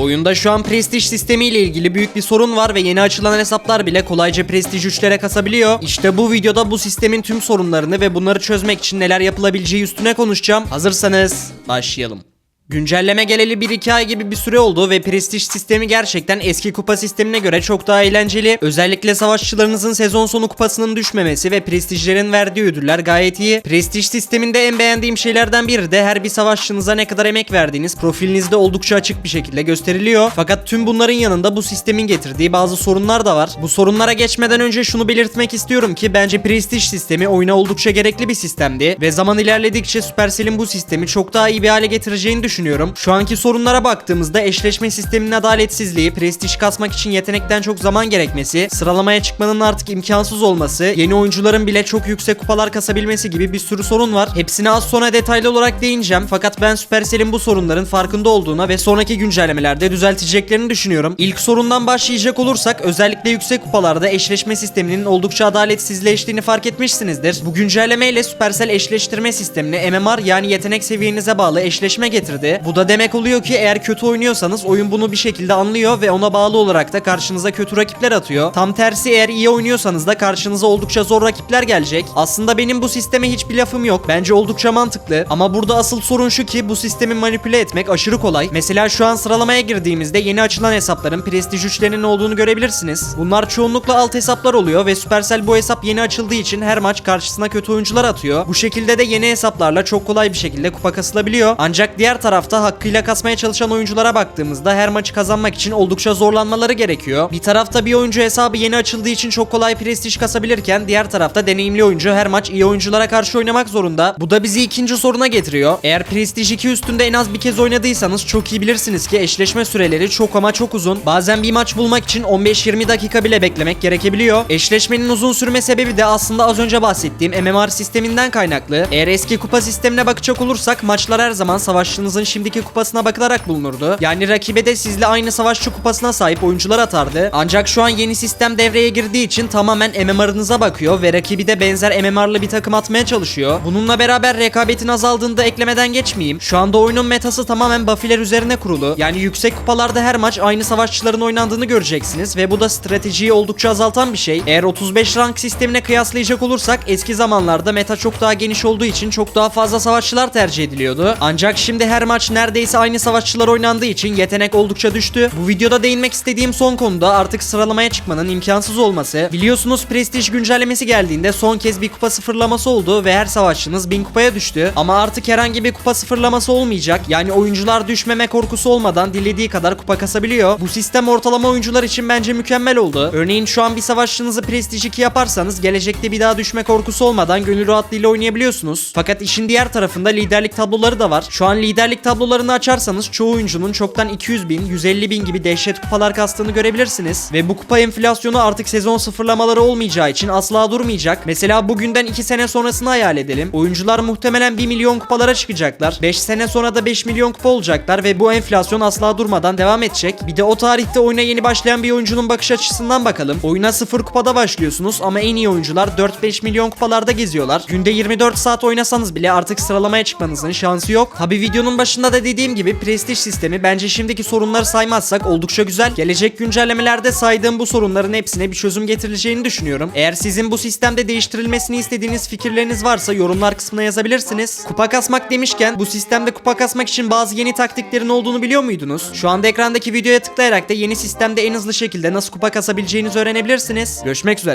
Oyunda şu an prestij sistemi ile ilgili büyük bir sorun var ve yeni açılan hesaplar bile kolayca prestij 3'lere kasabiliyor. İşte bu videoda bu sistemin tüm sorunlarını ve bunları çözmek için neler yapılabileceği üstüne konuşacağım. Hazırsanız başlayalım. Güncelleme geleli 1-2 ay gibi bir süre oldu ve prestij sistemi gerçekten eski kupa sistemine göre çok daha eğlenceli. Özellikle savaşçılarınızın sezon sonu kupasının düşmemesi ve prestijlerin verdiği ödüller gayet iyi. Prestij sisteminde en beğendiğim şeylerden biri de her bir savaşçınıza ne kadar emek verdiğiniz profilinizde oldukça açık bir şekilde gösteriliyor. Fakat tüm bunların yanında bu sistemin getirdiği bazı sorunlar da var. Bu sorunlara geçmeden önce şunu belirtmek istiyorum ki bence prestij sistemi oyuna oldukça gerekli bir sistemdi ve zaman ilerledikçe Supercell'in bu sistemi çok daha iyi bir hale getireceğini düşünüyorum. Şu anki sorunlara baktığımızda eşleşme sisteminin adaletsizliği, prestij kasmak için yetenekten çok zaman gerekmesi, sıralamaya çıkmanın artık imkansız olması, yeni oyuncuların bile çok yüksek kupalar kasabilmesi gibi bir sürü sorun var. Hepsine az sonra detaylı olarak değineceğim fakat ben Supercell'in bu sorunların farkında olduğuna ve sonraki güncellemelerde düzelteceklerini düşünüyorum. İlk sorundan başlayacak olursak özellikle yüksek kupalarda eşleşme sisteminin oldukça adaletsizleştiğini fark etmişsinizdir. Bu güncellemeyle Supercell eşleştirme sistemine MMR yani yetenek seviyenize bağlı eşleşme getirdi. Bu da demek oluyor ki eğer kötü oynuyorsanız oyun bunu bir şekilde anlıyor ve ona bağlı olarak da karşınıza kötü rakipler atıyor. Tam tersi eğer iyi oynuyorsanız da karşınıza oldukça zor rakipler gelecek. Aslında benim bu sisteme hiçbir lafım yok. Bence oldukça mantıklı. Ama burada asıl sorun şu ki bu sistemi manipüle etmek aşırı kolay. Mesela şu an sıralamaya girdiğimizde yeni açılan hesapların prestij 3'lerinin olduğunu görebilirsiniz. Bunlar çoğunlukla alt hesaplar oluyor ve Supercell bu hesap yeni açıldığı için her maç karşısına kötü oyuncular atıyor. Bu şekilde de yeni hesaplarla çok kolay bir şekilde kupa kasılabiliyor. Ancak diğer tarafta hakkıyla kasmaya çalışan oyunculara baktığımızda her maçı kazanmak için oldukça zorlanmaları gerekiyor. Bir tarafta bir oyuncu hesabı yeni açıldığı için çok kolay prestij kasabilirken diğer tarafta deneyimli oyuncu her maç iyi oyunculara karşı oynamak zorunda. Bu da bizi ikinci soruna getiriyor. Eğer prestij 2 üstünde en az bir kez oynadıysanız çok iyi bilirsiniz ki eşleşme süreleri çok ama çok uzun. Bazen bir maç bulmak için 15-20 dakika bile beklemek gerekebiliyor. Eşleşmenin uzun sürme sebebi de aslında az önce bahsettiğim MMR sisteminden kaynaklı. Eğer eski kupa sistemine bakacak olursak maçlar her zaman savaşçınızın şimdiki kupasına bakılarak bulunurdu. Yani rakibe de sizle aynı savaşçı kupasına sahip oyuncular atardı. Ancak şu an yeni sistem devreye girdiği için tamamen MMR'ınıza bakıyor ve rakibi de benzer MMR'lı bir takım atmaya çalışıyor. Bununla beraber rekabetin azaldığında eklemeden geçmeyeyim. Şu anda oyunun metası tamamen buff'ler üzerine kurulu. Yani yüksek kupalarda her maç aynı savaşçıların oynandığını göreceksiniz ve bu da stratejiyi oldukça azaltan bir şey. Eğer 35 rank sistemine kıyaslayacak olursak eski zamanlarda meta çok daha geniş olduğu için çok daha fazla savaşçılar tercih ediliyordu. Ancak şimdi her maç neredeyse aynı savaşçılar oynandığı için yetenek oldukça düştü. Bu videoda değinmek istediğim son konuda artık sıralamaya çıkmanın imkansız olması. Biliyorsunuz prestij güncellemesi geldiğinde son kez bir kupa sıfırlaması oldu ve her savaşçınız 1000 kupaya düştü. Ama artık herhangi bir kupa sıfırlaması olmayacak. Yani oyuncular düşmeme korkusu olmadan dilediği kadar kupa kasabiliyor. Bu sistem ortalama oyuncular için bence mükemmel oldu. Örneğin şu an bir savaşçınızı prestij 2 yaparsanız gelecekte bir daha düşme korkusu olmadan gönül rahatlığıyla oynayabiliyorsunuz. Fakat işin diğer tarafında liderlik tabloları da var. Şu an liderlik tablolarını açarsanız çoğu oyuncunun çoktan 200 bin, 150 bin gibi dehşet kupalar kastığını görebilirsiniz. Ve bu kupa enflasyonu artık sezon sıfırlamaları olmayacağı için asla durmayacak. Mesela bugünden 2 sene sonrasını hayal edelim. Oyuncular muhtemelen 1 milyon kupalara çıkacaklar. 5 sene sonra da 5 milyon kupa olacaklar ve bu enflasyon asla durmadan devam edecek. Bir de o tarihte oyuna yeni başlayan bir oyuncunun bakış açısından bakalım. Oyuna 0 kupada başlıyorsunuz ama en iyi oyuncular 4-5 milyon kupalarda geziyorlar. Günde 24 saat oynasanız bile artık sıralamaya çıkmanızın şansı yok. Tabi videonun başında da dediğim gibi prestij sistemi bence şimdiki sorunları saymazsak oldukça güzel. Gelecek güncellemelerde saydığım bu sorunların hepsine bir çözüm getirileceğini düşünüyorum. Eğer sizin bu sistemde değiştirilmesini istediğiniz fikirleriniz varsa yorumlar kısmına yazabilirsiniz. Kupa kasmak demişken bu sistemde kupa kasmak için bazı yeni taktiklerin olduğunu biliyor muydunuz? Şu anda ekrandaki videoya tıklayarak da yeni sistemde en hızlı şekilde nasıl kupa kasabileceğinizi öğrenebilirsiniz. Görüşmek üzere.